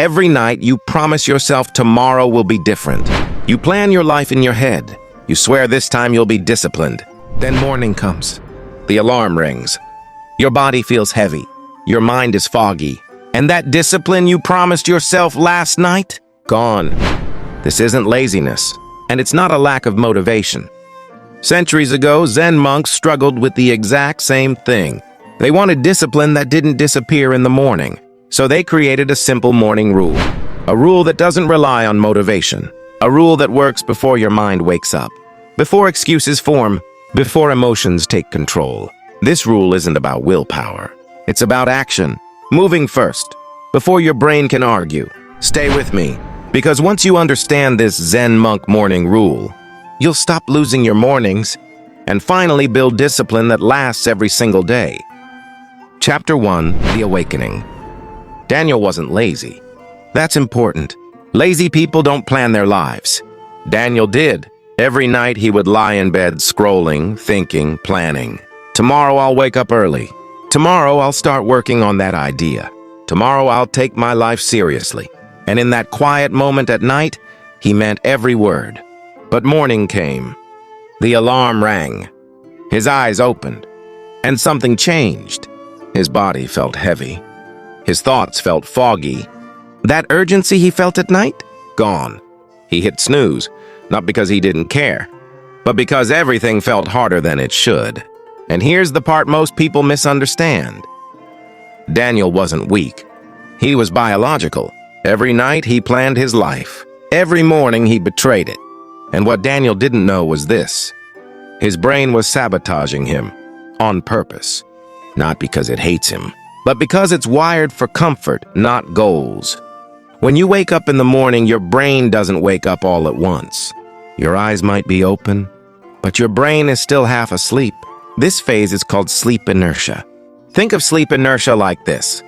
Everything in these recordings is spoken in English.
Every night, you promise yourself tomorrow will be different. You plan your life in your head. You swear this time you'll be disciplined. Then morning comes. The alarm rings. Your body feels heavy. Your mind is foggy. And that discipline you promised yourself last night? Gone. This isn't laziness, and it's not a lack of motivation. Centuries ago, Zen monks struggled with the exact same thing. They wanted discipline that didn't disappear in the morning, so they created a simple morning rule. A rule that doesn't rely on motivation. A rule that works before your mind wakes up. Before excuses form, before emotions take control. This rule isn't about willpower. It's about action. Moving first, before your brain can argue. Stay with me, because once you understand this Zen monk morning rule, you'll stop losing your mornings and finally build discipline that lasts every single day. Chapter 1, The Awakening. Daniel wasn't lazy. That's important. Lazy people don't plan their lives. Daniel did. Every night he would lie in bed scrolling, thinking, planning. Tomorrow I'll wake up early. Tomorrow I'll start working on that idea. Tomorrow I'll take my life seriously. And in that quiet moment at night, he meant every word. But morning came. The alarm rang. His eyes opened. And something changed. His body felt heavy. His thoughts felt foggy. That urgency he felt at night? Gone. He hit snooze, not because he didn't care, but because everything felt harder than it should. And here's the part most people misunderstand. Daniel wasn't weak. He was biological. Every night he planned his life. Every morning he betrayed it. And what Daniel didn't know was this. His brain was sabotaging him on purpose. Not because it hates him, but because it's wired for comfort, not goals. When you wake up in the morning, your brain doesn't wake up all at once. Your eyes might be open, but your brain is still half asleep. This phase is called sleep inertia. Think of sleep inertia like this.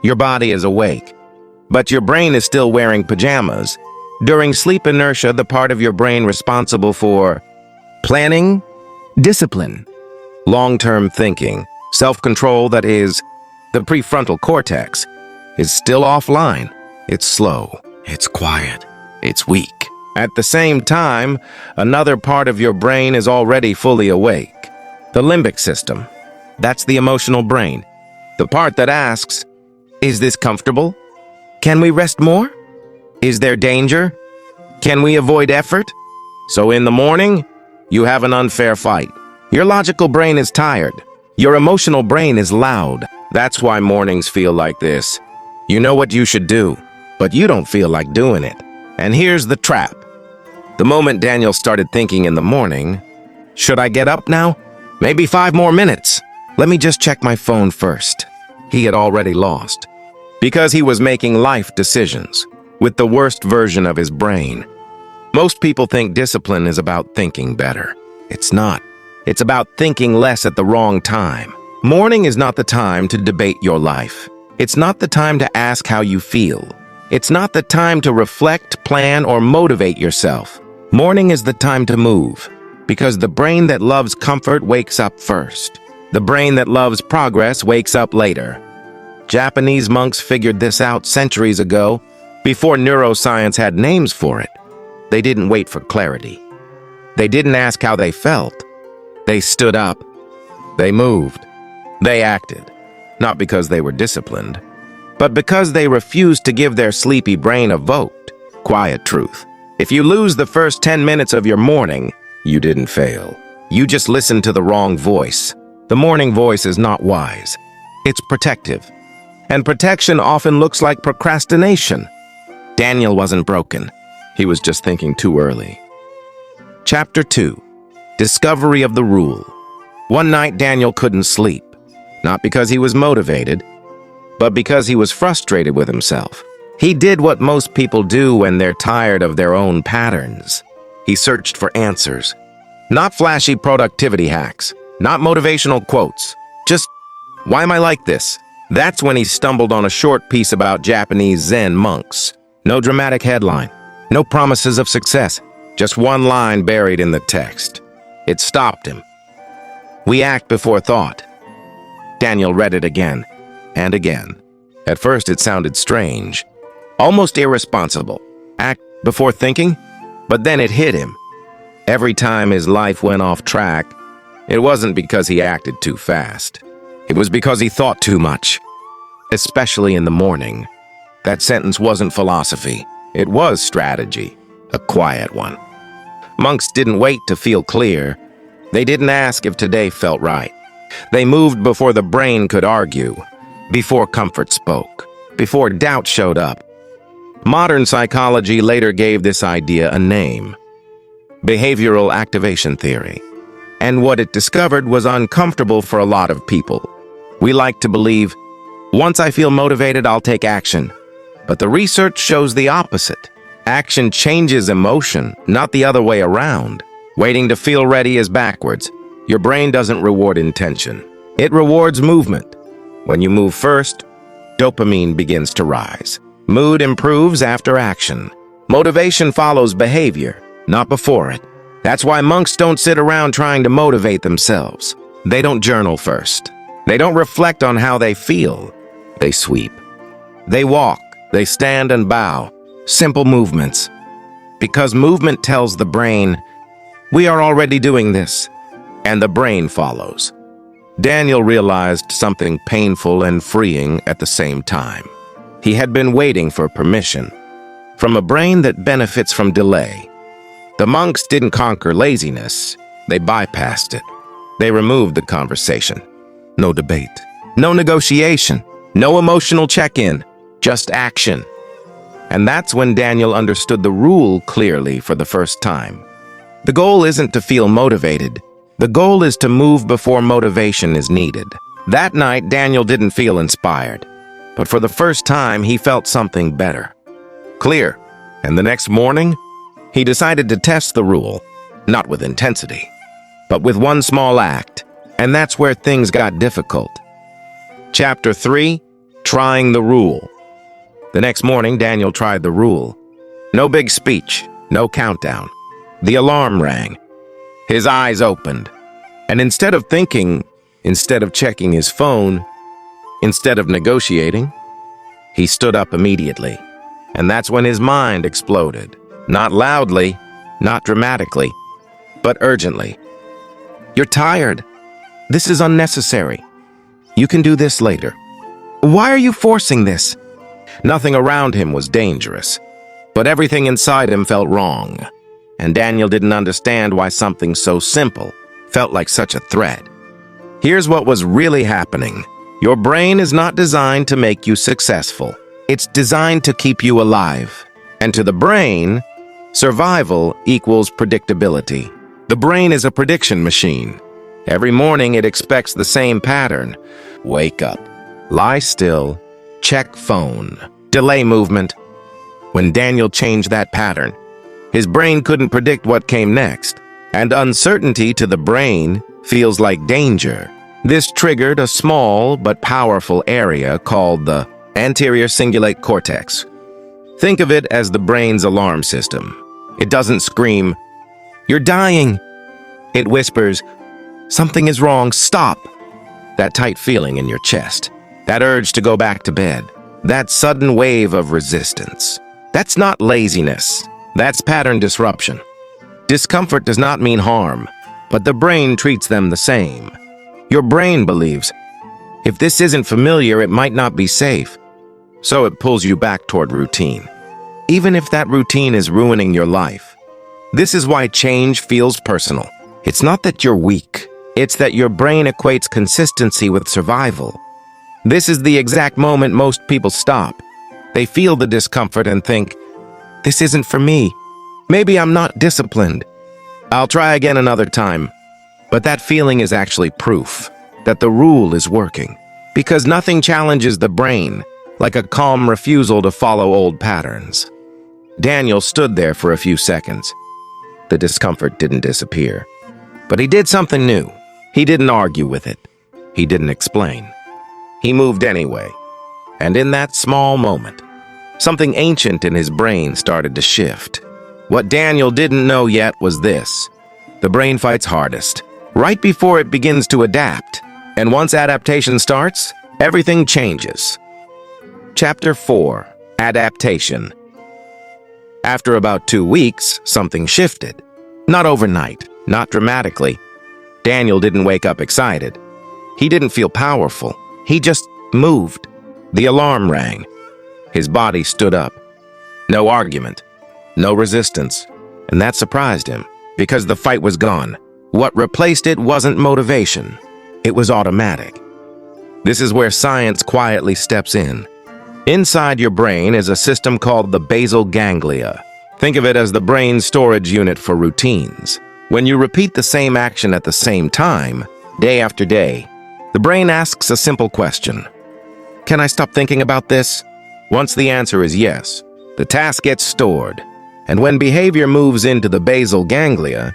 Your body is awake, but your brain is still wearing pajamas. During sleep inertia, the part of your brain responsible for planning, discipline, long-term thinking, self-control, that is, the prefrontal cortex, is still offline. It's slow, it's quiet, it's weak. At the same time, another part of your brain is already fully awake. The limbic system. That's the emotional brain. The part that asks, is this comfortable? Can we rest more? Is there danger? Can we avoid effort? So in the morning, you have an unfair fight. Your logical brain is tired. Your emotional brain is loud. That's why mornings feel like this. You know what you should do, but you don't feel like doing it. And here's the trap. The moment Daniel started thinking in the morning, should I get up now? Maybe 5 more minutes. Let me just check my phone first. He had already lost. Because he was making life decisions with the worst version of his brain. Most people think discipline is about thinking better. It's not. It's about thinking less at the wrong time. Morning is not the time to debate your life. It's not the time to ask how you feel. It's not the time to reflect, plan, or motivate yourself. Morning is the time to move, because the brain that loves comfort wakes up first. The brain that loves progress wakes up later. Japanese monks figured this out centuries ago, before neuroscience had names for it. They didn't wait for clarity. They didn't ask how they felt. They stood up. They moved. They acted. Not because they were disciplined, but because they refused to give their sleepy brain a vote. Quiet truth. If you lose the first 10 minutes of your morning, you didn't fail. You just listened to the wrong voice. The morning voice is not wise. It's protective. And protection often looks like procrastination. Daniel wasn't broken. He was just thinking too early. Chapter 2. Discovery of the Rule. One night, Daniel couldn't sleep. Not because he was motivated, but because he was frustrated with himself. He did what most people do when they're tired of their own patterns. He searched for answers. Not flashy productivity hacks. Not motivational quotes. Just, why am I like this? That's when he stumbled on a short piece about Japanese Zen monks. No dramatic headline. No promises of success. Just one line buried in the text. It stopped him. We act before thought. Daniel read it again and again. At first it sounded strange. almost irresponsible. Act before thinking, but then it hit him. Every time his life went off track, it wasn't because he acted too fast. It was because he thought too much, especially in the morning. That sentence wasn't philosophy. It was strategy, a quiet one. Monks didn't wait to feel clear. They didn't ask if today felt right. They moved before the brain could argue, before comfort spoke, before doubt showed up. Modern psychology later gave this idea a name: behavioral activation theory. And what it discovered was uncomfortable for a lot of people. We like to believe, once I feel motivated, I'll take action. But the research shows the opposite. Action changes emotion, not the other way around. Waiting to feel ready is backwards. Your brain doesn't reward intention. It rewards movement. When you move first, dopamine begins to rise. Mood improves after action. Motivation follows behavior, not before it. That's why monks don't sit around trying to motivate themselves. They don't journal first. They don't reflect on how they feel. They sweep. They walk. They stand and bow. Simple movements. Because movement tells the brain, we are already doing this. And the brain follows. Daniel realized something painful and freeing at the same time. He had been waiting for permission from a brain that benefits from delay. The monks didn't conquer laziness. They bypassed it. They removed the conversation. No debate. No negotiation. No emotional check-in. Just action. And that's when Daniel understood the rule clearly for the first time. The goal isn't to feel motivated. The goal is to move before motivation is needed. That night, Daniel didn't feel inspired. But for the first time, he felt something better. Clear. And the next morning, he decided to test the rule, not with intensity, but with one small act. And that's where things got difficult. Chapter 3, Trying the Rule. The next morning, Daniel tried the rule. No big speech, no countdown. The alarm rang. His eyes opened. And instead of thinking, instead of checking his phone, instead of negotiating, he stood up immediately. And that's when his mind exploded. Not loudly, not dramatically, but urgently. You're tired. This is unnecessary. You can do this later. Why are you forcing this? Nothing around him was dangerous, but everything inside him felt wrong. And Daniel didn't understand why something so simple felt like such a threat. Here's what was really happening. Your brain is not designed to make you successful. It's designed to keep you alive. And to the brain, survival equals predictability. The brain is a prediction machine. Every morning it expects the same pattern. Wake up, lie still, check phone, delay movement. When Daniel changed that pattern, his brain couldn't predict what came next. And uncertainty to the brain feels like danger. This triggered a small but powerful area called the anterior cingulate cortex. Think of it as the brain's alarm system. It doesn't scream, "You're dying." It whispers, "Something is wrong, stop." That tight feeling in your chest, that urge to go back to bed, that sudden wave of resistance. That's not laziness. That's pattern disruption. Discomfort does not mean harm, but the brain treats them the same. Your brain believes, if this isn't familiar, it might not be safe. So it pulls you back toward routine, even if that routine is ruining your life. This is why change feels personal. It's not that you're weak. It's that your brain equates consistency with survival. This is the exact moment most people stop. They feel the discomfort and think, this isn't for me. Maybe I'm not disciplined. I'll try again another time. But that feeling is actually proof that the rule is working. Because nothing challenges the brain like a calm refusal to follow old patterns. Daniel stood there for a few seconds. The discomfort didn't disappear. But he did something new. He didn't argue with it. He didn't explain. He moved anyway. And in that small moment, something ancient in his brain started to shift. What Daniel didn't know yet was this. The brain fights hardest, right before it begins to adapt. And once adaptation starts, everything changes. Chapter 4. Adaptation. After about 2 weeks, something shifted. Not overnight, not dramatically. Daniel didn't wake up excited. He didn't feel powerful. He just moved. The alarm rang. His body stood up. No argument, no resistance. And that surprised him, because the fight was gone. What replaced it wasn't motivation. It was automatic. This is where science quietly steps in. Inside your brain is a system called the basal ganglia. Think of it as the brain's storage unit for routines. When you repeat the same action at the same time, day after day, the brain asks a simple question. Can I stop thinking about this? Once the answer is yes, the task gets stored. And when behavior moves into the basal ganglia,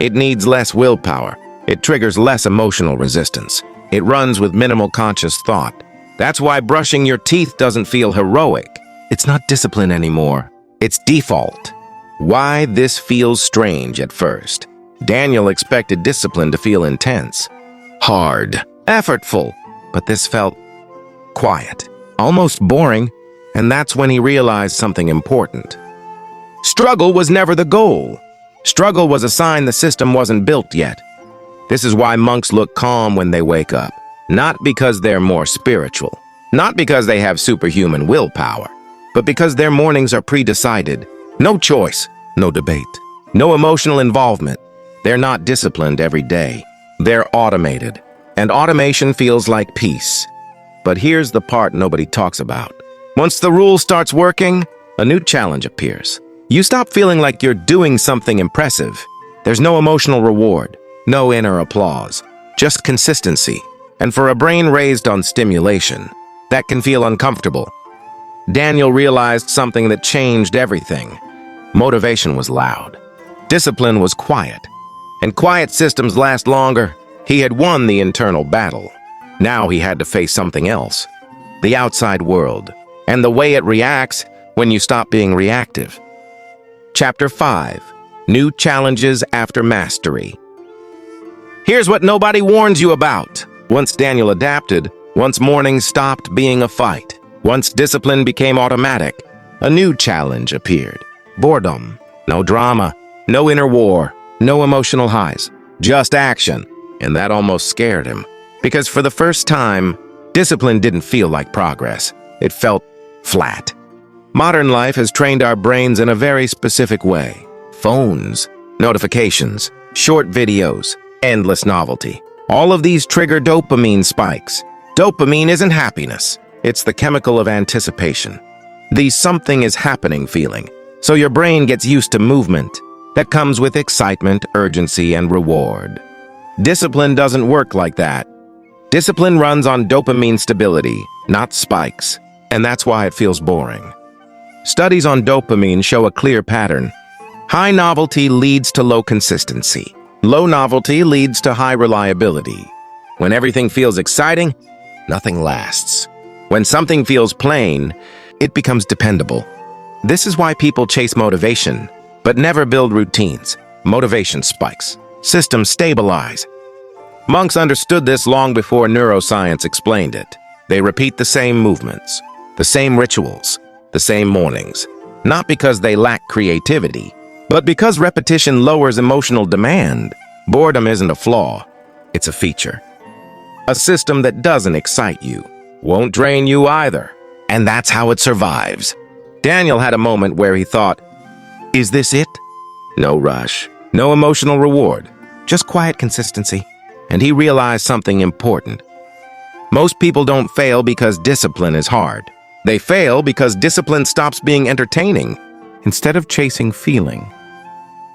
it needs less willpower. It triggers less emotional resistance. It runs with minimal conscious thought. That's why brushing your teeth doesn't feel heroic. It's not discipline anymore. It's default. Why this feels strange at first. Daniel expected discipline to feel intense, hard, effortful, but this felt quiet, almost boring, and that's when he realized something important. Struggle was never the goal. Struggle was a sign the system wasn't built yet. This is why monks look calm when they wake up. Not because they're more spiritual, not because they have superhuman willpower, but because their mornings are pre-decided. No choice, no debate, no emotional involvement. They're not disciplined every day. They're automated, and automation feels like peace. But here's the part nobody talks about. Once the rule starts working, a new challenge appears. You stop feeling like you're doing something impressive. There's no emotional reward, no inner applause, just consistency. And for a brain raised on stimulation, that can feel uncomfortable. Daniel realized something that changed everything. Motivation was loud. Discipline was quiet. And quiet systems last longer. He had won the internal battle. Now he had to face something else. The outside world. And the way it reacts when you stop being reactive. Chapter 5. New Challenges After Mastery. Here's what nobody warns you about. Once Daniel adapted, once mornings stopped being a fight, once discipline became automatic, a new challenge appeared. Boredom. No drama, no inner war, no emotional highs, just action. And that almost scared him. Because for the first time, discipline didn't feel like progress. It felt flat. Modern life has trained our brains in a very specific way. Phones, notifications, short videos, endless novelty. All of these trigger dopamine spikes. Dopamine isn't happiness. It's the chemical of anticipation. The something is happening feeling. So your brain gets used to movement that comes with excitement, urgency, and reward. Discipline doesn't work like that. Discipline runs on dopamine stability, not spikes, and that's why it feels boring. Studies on dopamine show a clear pattern. High novelty leads to low consistency. Low novelty leads to high reliability. When everything feels exciting, nothing lasts. When something feels plain, it becomes dependable. This is why people chase motivation, but never build routines. Motivation spikes. Systems stabilize. Monks understood this long before neuroscience explained it. They repeat the same movements, the same rituals, the same mornings, not because they lack creativity, but because repetition lowers emotional demand. Boredom isn't a flaw, it's a feature. A system that doesn't excite you won't drain you either, and that's how it survives. Daniel had a moment where he thought, is this it? No rush, no emotional reward, just quiet consistency. And he realized something important. Most people don't fail because discipline is hard. They fail because discipline stops being entertaining instead of chasing feeling.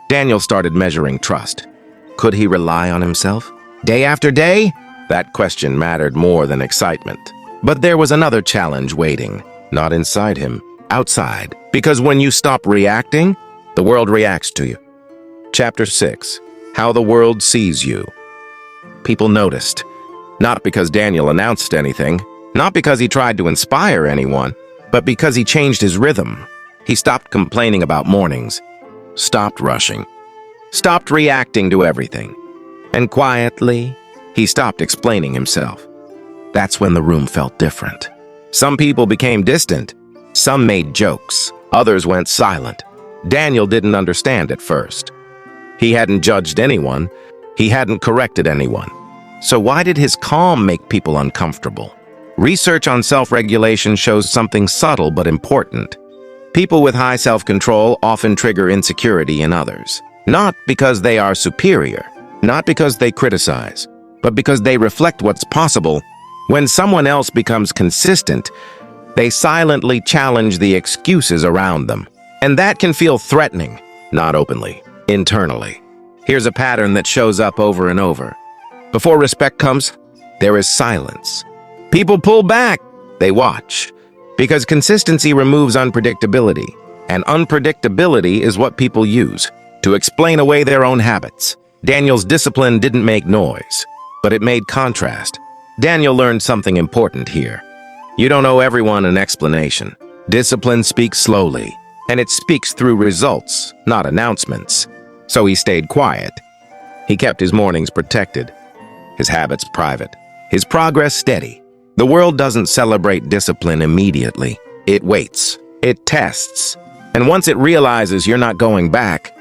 Daniel started measuring trust. Could he rely on himself? Day after day? That question mattered more than excitement. But there was another challenge waiting, not inside him, outside. Because when you stop reacting, the world reacts to you. Chapter 6. How the World Sees You. People noticed. Not because Daniel announced anything, not because he tried to inspire anyone, but because he changed his rhythm. He stopped complaining about mornings, stopped rushing, stopped reacting to everything, and quietly, he stopped explaining himself. That's when the room felt different. Some people became distant, Some made jokes, others went silent. Daniel didn't understand at first. He hadn't judged anyone, he hadn't corrected anyone. So why did his calm make people uncomfortable? Research on self-regulation shows something subtle but important. People with high self-control often trigger insecurity in others. Not because they are superior, not because they criticize, but because they reflect what's possible. When someone else becomes consistent, they silently challenge the excuses around them. And that can feel threatening, not openly, internally. Here's a pattern that shows up over and over. Before respect comes, there is silence. People pull back, they watch, because consistency removes unpredictability, and unpredictability is what people use to explain away their own habits. Daniel's discipline didn't make noise, but it made contrast. Daniel learned something important here. You don't owe everyone an explanation. Discipline speaks slowly, and it speaks through results, not announcements. So he stayed quiet. He kept his mornings protected, his habits private, his progress steady. The world doesn't celebrate discipline immediately. It waits, it tests, and once it realizes you're not going back,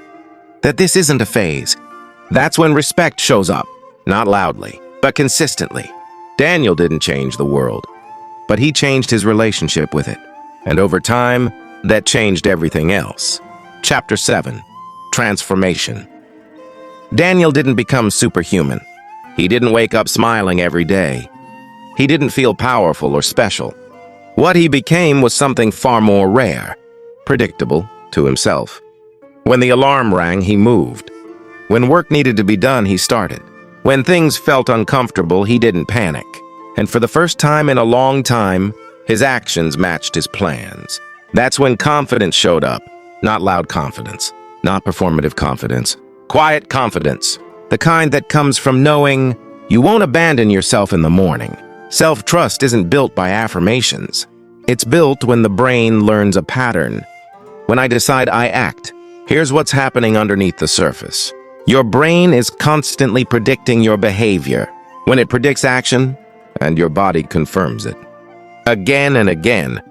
that this isn't a phase, that's when respect shows up, not loudly, but consistently. Daniel didn't change the world, but he changed his relationship with it. And over time, that changed everything else. Chapter 7. Transformation. Daniel didn't become superhuman. He didn't wake up smiling every day. He didn't feel powerful or special. What he became was something far more rare, predictable to himself. When the alarm rang, he moved. When work needed to be done, he started. When things felt uncomfortable, he didn't panic. And for the first time in a long time, his actions matched his plans. That's when confidence showed up. Not loud confidence, not performative confidence. Quiet confidence. The kind that comes from knowing you won't abandon yourself in the morning. Self-trust isn't built by affirmations. It's built when the brain learns a pattern. When I decide I act, here's what's happening underneath the surface. Your brain is constantly predicting your behavior. When it predicts action, and your body confirms it. Again and again,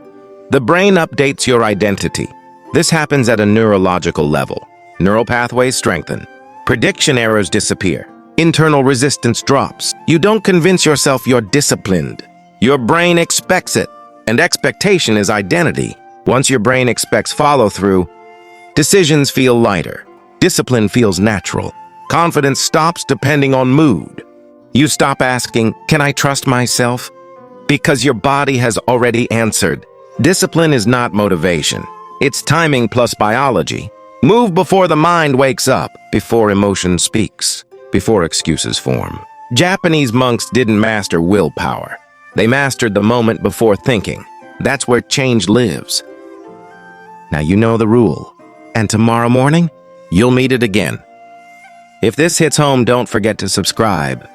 the brain updates your identity. This happens at a neurological level. Neural pathways strengthen. Prediction errors disappear. Internal resistance drops. You don't convince yourself you're disciplined. Your brain expects it, and expectation is identity. Once your brain expects follow-through, decisions feel lighter. Discipline feels natural. Confidence stops depending on mood. You stop asking, "Can I trust myself?" Because your body has already answered. Discipline is not motivation. It's timing plus biology. Move before the mind wakes up, before emotion speaks, before excuses form. Japanese monks didn't master willpower. They mastered the moment before thinking. That's where change lives. Now you know the rule. And tomorrow morning, you'll meet it again. If this hits home, don't forget to subscribe.